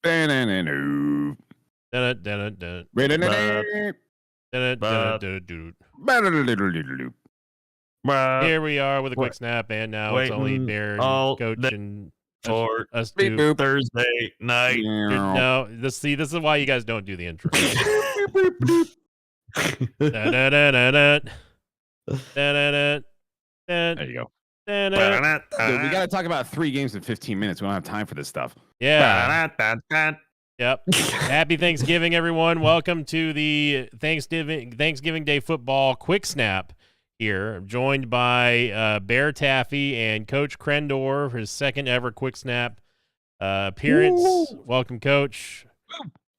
Here we are with a quick snap, and now it's only Bear and Coach and for us two. Thursday night. No, this is why you guys don't do the intro. Da-da-da-da-da. Da-da-da. There you go. Da-da. Dude, we got to talk about 3 games in 15 minutes. We don't have time for this stuff. Yeah. Yep. Happy Thanksgiving, everyone. Welcome to the Thanksgiving Day football quick snap here. I'm joined by Bear Taffy and Coach Crendor for his second ever quick snap appearance. Woo. Welcome, Coach.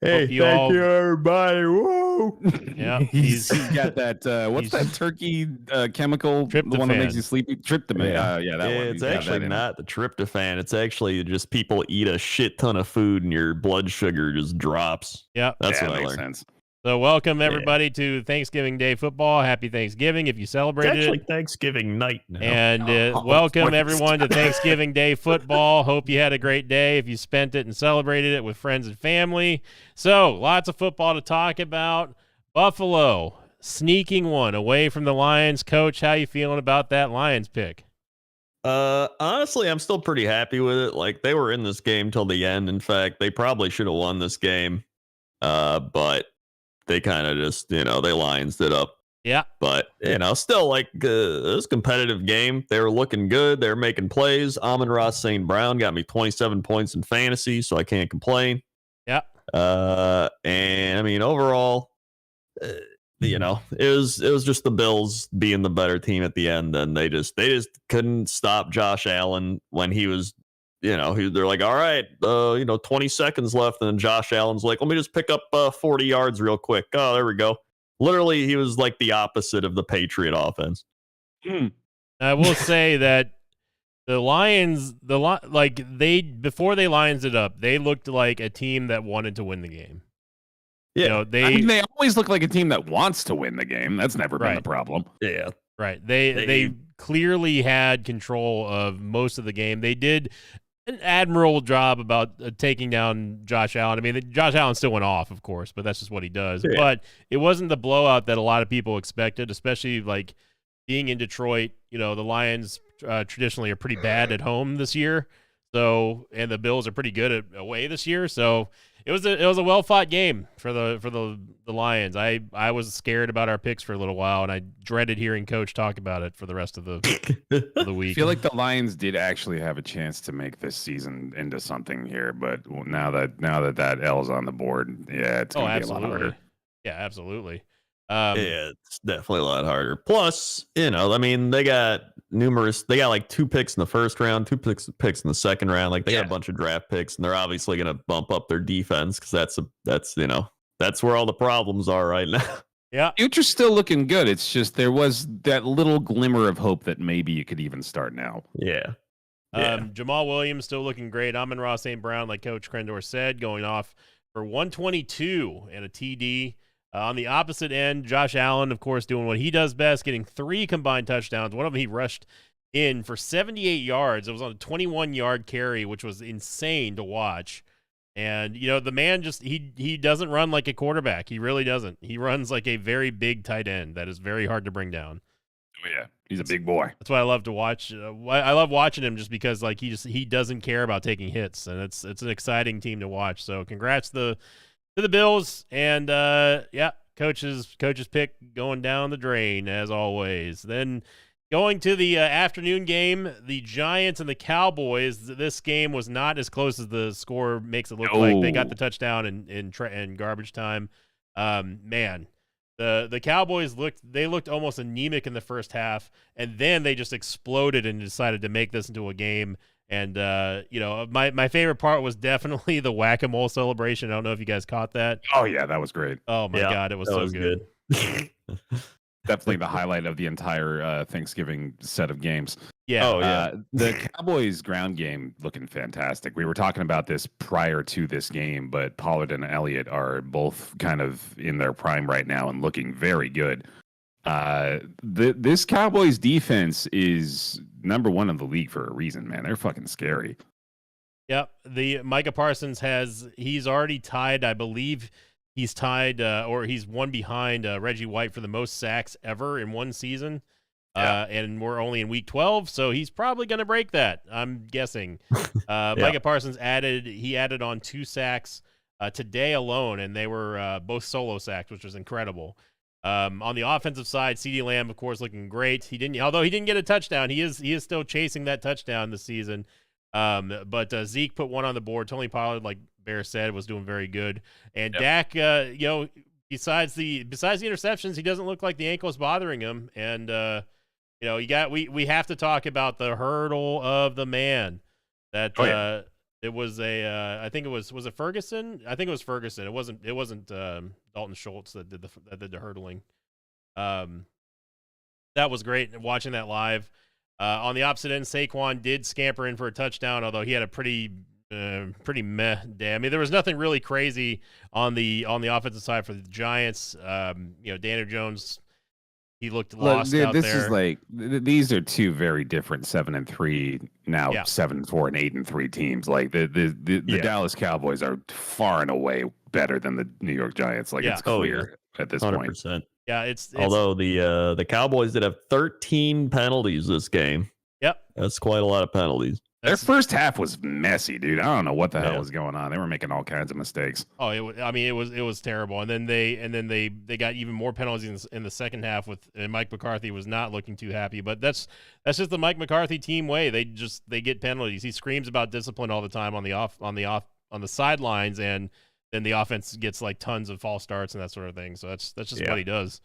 Hey, Hope you thank you, everybody. Whoa. Yeah, he's got that. What's that turkey chemical? Tryptophan. The one that makes you sleepy. Tryptophan. Yeah, that one. It's actually not the tryptophan. It's actually just people eat a shit ton of food and your blood sugar just drops. Yep. That's what makes I learned. sense. So welcome, everybody, to Thanksgiving Day football. Happy Thanksgiving if you It's celebrated actually it. Thanksgiving night now. And welcome, Christ. everyone, to Thanksgiving Day football. Hope you had a great day if you spent it and celebrated it with friends and family. So, lots of football to talk about. Buffalo sneaking one away from the Lions. Coach, how you feeling about that Lions pick? Honestly, I'm still pretty happy with it. Like, they were in this game till the end. In fact, they probably should have won this game. But they kind of just, they Lionsed it up. Yeah. But, still, like, it was a competitive game. They were looking good. They were making plays. Amon-Ra St. Brown got me 27 points in fantasy, so I can't complain. Yeah. And, I mean, overall, it was just the Bills being the better team at the end, and they just couldn't stop Josh Allen when he was, they're like, all right, 20 seconds left, and then Josh Allen's like, let me just pick up 40 yards real quick. Oh, there we go. Literally, he was like the opposite of the Patriot offense. I will say that the Lions, before they Lions it up, they looked like a team that wanted to win the game. Yeah, they always look like a team that wants to win the game. That's never been the problem. Yeah, right. They clearly had control of most of the game. They did an admirable job about taking down Josh Allen. I mean, Josh Allen still went off, of course, but that's just what he does. Yeah. But it wasn't the blowout that a lot of people expected, especially like being in Detroit. The Lions traditionally are pretty bad at home this year. So, and the Bills are pretty good away this year. So it was a well fought game for the Lions. I was scared about our picks for a little while, and I dreaded hearing Coach talk about it for the rest of the week. I feel like the Lions did actually have a chance to make this season into something here, but now that L's on the board, yeah, it's gonna be a lot harder. Yeah, absolutely. Yeah, it's definitely a lot harder. Plus, they got like 2 picks in the first round, 2 picks in the second round. Like they got a bunch of draft picks, and they're obviously going to bump up their defense because that's where all the problems are right now. Yeah, future's still looking good. It's just there was that little glimmer of hope that maybe you could even start now. Yeah. Jamal Williams still looking great. Amon-Ra St. Brown, like Coach Crendor said, going off for 122 and a TD. On the opposite end, Josh Allen, of course, doing what he does best, getting 3 combined touchdowns. One of them he rushed in for 78 yards. It was on a 21-yard carry, which was insane to watch. And, the man just he doesn't run like a quarterback. He really doesn't. He runs like a very big tight end that is very hard to bring down. Oh, yeah. He's a big boy. That's why I love to watch. I love watching him just because like he doesn't care about taking hits, and it's an exciting team to watch. So congrats to the Bills, and coach's pick going down the drain as always. Then going to the afternoon game, the Giants and the Cowboys. This game was not as close as the score makes it look like. They got the touchdown in garbage time. Man, the Cowboys looked almost anemic in the first half, and then they just exploded and decided to make this into a game. And, my favorite part was definitely the whack-a-mole celebration. I don't know if you guys caught that. Oh, yeah, that was great. Oh, my God, it was so good. Definitely the highlight of the entire Thanksgiving set of games. Yeah. Oh, yeah. The Cowboys ground game looking fantastic. We were talking about this prior to this game, but Pollard and Elliott are both kind of in their prime right now and looking very good. This Cowboys defense is number 1 in the league for a reason, man. They're fucking scary. Yep. The Micah Parsons he's already tied, I believe he's tied or he's one behind Reggie White for the most sacks ever in one season. And we're only in week 12, so he's probably going to break that, I'm guessing. Micah Parsons added on 2 sacks today alone, and they were both solo sacks, which was incredible. On the offensive side, CeeDee Lamb, of course, looking great. Although he didn't get a touchdown, he is still chasing that touchdown this season. But Zeke put one on the board. Tony Pollard, like Bear said, was doing very good. And Dak, besides the interceptions, he doesn't look like the ankle is bothering him. And we have to talk about the hurdle of the man. That it was I think it was it Ferguson? I think it was Ferguson. It wasn't Dalton Schultz that did the hurdling. That was great watching that live. On the opposite end, Saquon did scamper in for a touchdown, although he had a pretty meh day. I mean, there was nothing really crazy on the offensive side for the Giants. Daniel Jones, he looked lost out there. This is like these are two very different 7-3 now 7-4 and 8-3 teams. Like the Dallas Cowboys are far and away better than the New York Giants. Like it's clear at this 100%. Point. Yeah, it's although the Cowboys did have 13 penalties this game. Yep, that's quite a lot of penalties. Their first half was messy, dude. I don't know what the hell was going on. They were making all kinds of mistakes. Oh, it was terrible. And then they got even more penalties in the second half and Mike McCarthy was not looking too happy. But that's just the Mike McCarthy team way. They get penalties. He screams about discipline all the time on the sidelines, and then the offense gets like tons of false starts and that sort of thing. So that's just what he does.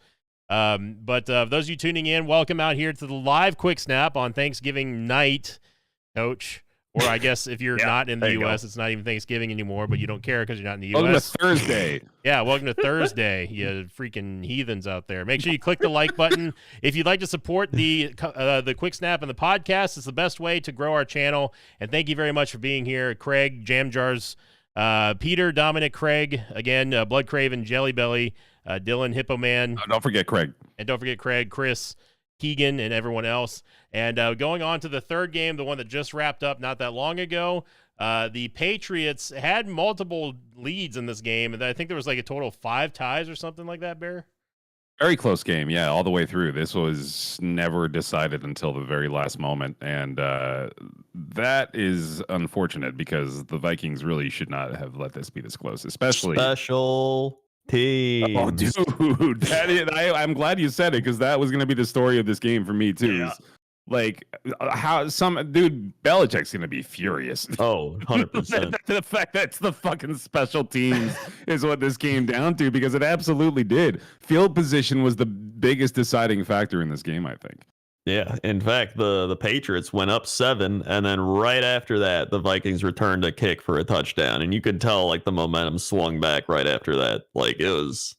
But those of you tuning in, welcome out here to the live quick snap on Thanksgiving night, Coach. Or I guess if you're not in the U.S., it's not even Thanksgiving anymore, but you don't care because you're not in the U.S. Welcome to Thursday. Yeah, welcome to Thursday, you freaking heathens out there. Make sure you click the like button. If you'd like to support the quick snap and the podcast, it's the best way to grow our channel. And thank you very much for being here, Craig, Jam Jars, Peter, Dominic, Craig, again, Blood Craven, Jelly Belly, Dylan, Hippo Man. Don't forget Craig. And don't forget Craig, Chris, Keegan, and everyone else. And going on to the third game, the one that just wrapped up not that long ago, the Patriots had multiple leads in this game, and I think there was like a total of 5 ties or something like that, Bear? Very close game, yeah, all the way through. This was never decided until the very last moment, and that is unfortunate because the Vikings really should not have let this be this close, especially special teams. Oh, dude, I'm glad you said it because that was going to be the story of this game for me too. Yeah. Like how Belichick's going to be furious. Oh, 100%. The fact that it's the fucking special teams is what this came down to because it absolutely did. Field position was the biggest deciding factor in this game, I think. Yeah, in fact, the Patriots went up 7, and then right after that, the Vikings returned a kick for a touchdown, and you could tell like the momentum swung back right after that. Like it was,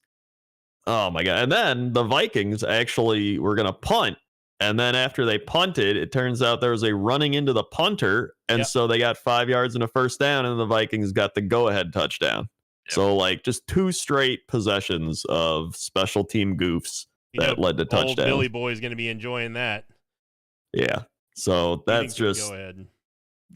oh my god! And then the Vikings actually were gonna punt, and then after they punted, it turns out there was a running into the punter, and so they got 5 yards and a first down, and the Vikings got the go-ahead touchdown. Yep. So like just 2 straight possessions of special team goofs. That led to touchdown. Old Billy Boy is going to be enjoying that. Yeah. So that's just go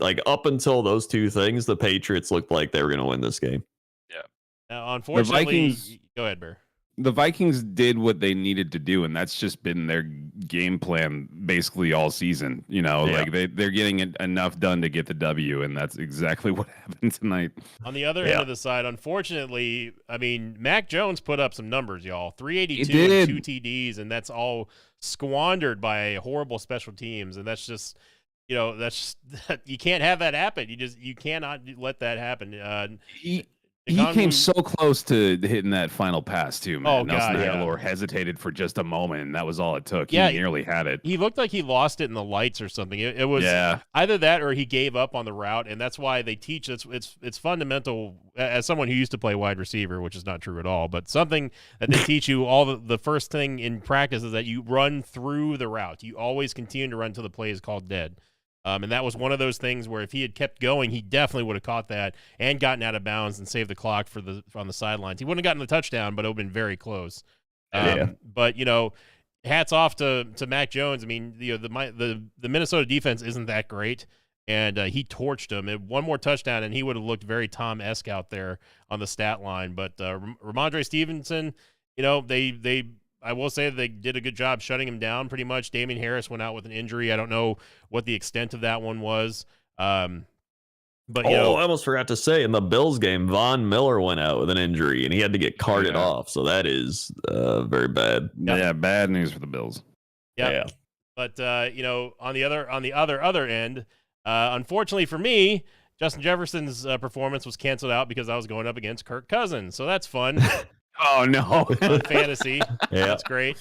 like up until those 2 things, the Patriots looked like they were going to win this game. Yeah. Now, unfortunately, go ahead, Bear. The Vikings did what they needed to do, and that's just been their game plan basically all season. You know, like they're getting enough done to get the W, and that's exactly what happened tonight. On the other end of the side, unfortunately, I mean, Mac Jones put up some numbers, y'all. 382 and 2 TDs, and that's all squandered by horrible special teams, and that's just, you can't have that happen. You cannot let that happen. He came so close to hitting that final pass too, man. Oh, Nelson God, Agholor hesitated for just a moment, and that was all it took. He nearly had it. He looked like he lost it in the lights or something. It was either that or he gave up on the route, and that's why they teach it's fundamental. As someone who used to play wide receiver, which is not true at all, but something that they teach you the first thing in practice is that you run through the route. You always continue to run till the play is called dead. And that was one of those things where if he had kept going, he definitely would have caught that and gotten out of bounds and saved the clock on the sidelines. He wouldn't have gotten the touchdown, but it would have been very close. But hats off to Mac Jones. I mean, the Minnesota defense isn't that great, and he torched him. One more touchdown, and he would have looked very Tom-esque out there on the stat line. But Ramondre Stevenson, I will say they did a good job shutting him down pretty much. Damian Harris went out with an injury. I don't know what the extent of that one was. But I almost forgot to say, in the Bills game, Von Miller went out with an injury and he had to get carted off. So that is very bad. Yeah, bad news for the Bills. Yeah. But on the other end, unfortunately for me, Justin Jefferson's performance was canceled out because I was going up against Kirk Cousins. So that's fun. Oh no, fantasy. Yeah, that's great.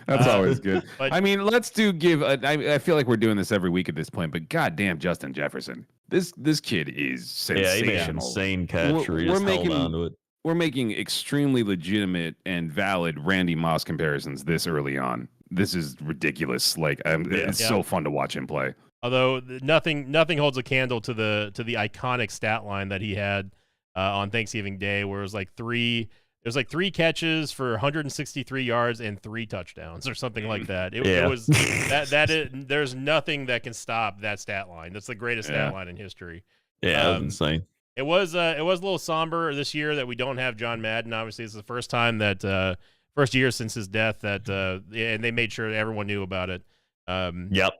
That's always good. But, I mean, let's I feel like we're doing this every week at this point, but goddamn, Justin Jefferson, this kid is sensational. Yeah, he made an insane catch. Where he just held on to it. We're making extremely legitimate and valid Randy Moss comparisons this early on. This is ridiculous. Like, it's so fun to watch him play. Although nothing holds a candle to the iconic stat line that he had on Thanksgiving Day, where it was like three catches for 163 yards and 3 touchdowns or something like that. It was there's nothing that can stop that stat line. That's the greatest stat line in history. Yeah, that was insane. It was a little somber this year that we don't have John Madden. Obviously, it's the first time that first year since his death that and they made sure everyone knew about it. Yep.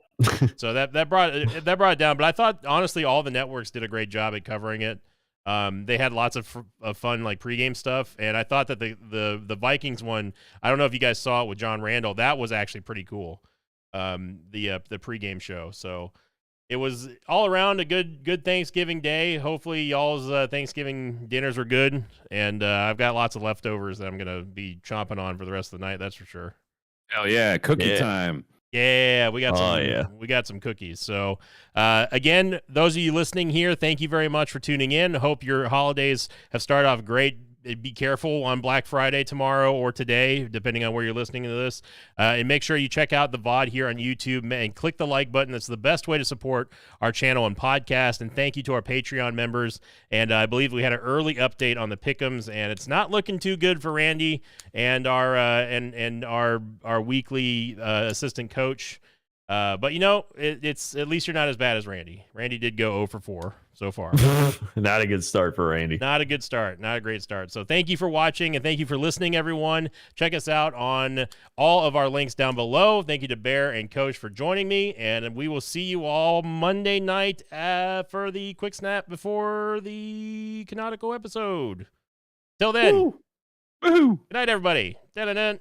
So that brought it down. But I thought honestly all the networks did a great job at covering it. They had lots of fun like pregame stuff, and I thought that the Vikings one, I don't know if you guys saw it with John Randall, that was actually pretty cool. The pregame show. So it was all around a good Thanksgiving day. Hopefully y'all's Thanksgiving dinners were good, and I've got lots of leftovers that I'm gonna be chomping on for the rest of the night. That's for sure. Hell yeah, cookie time. Yeah, we got some cookies. So, again, those of you listening here, thank you very much for tuning in. Hope your holidays have started off great. Be careful on Black Friday tomorrow or today, depending on where you're listening to this. And make sure you check out the VOD here on YouTube and click the like button. That's the best way to support our channel and podcast. And thank you to our Patreon members. And I believe we had an early update on the Pick'ems, and it's not looking too good for Randy and our our weekly assistant coach. But it's at least you're not as bad as Randy. Randy did go 0 for 4 so far. Not a good start for Randy. Not a good start. Not a great start. So thank you for watching and thank you for listening, everyone. Check us out on all of our links down below. Thank you to Bear and Coach for joining me, and we will see you all Monday night for the quick snap before the canonical episode. Till then, Woo! Woohoo! good night, everybody. Da-da-da.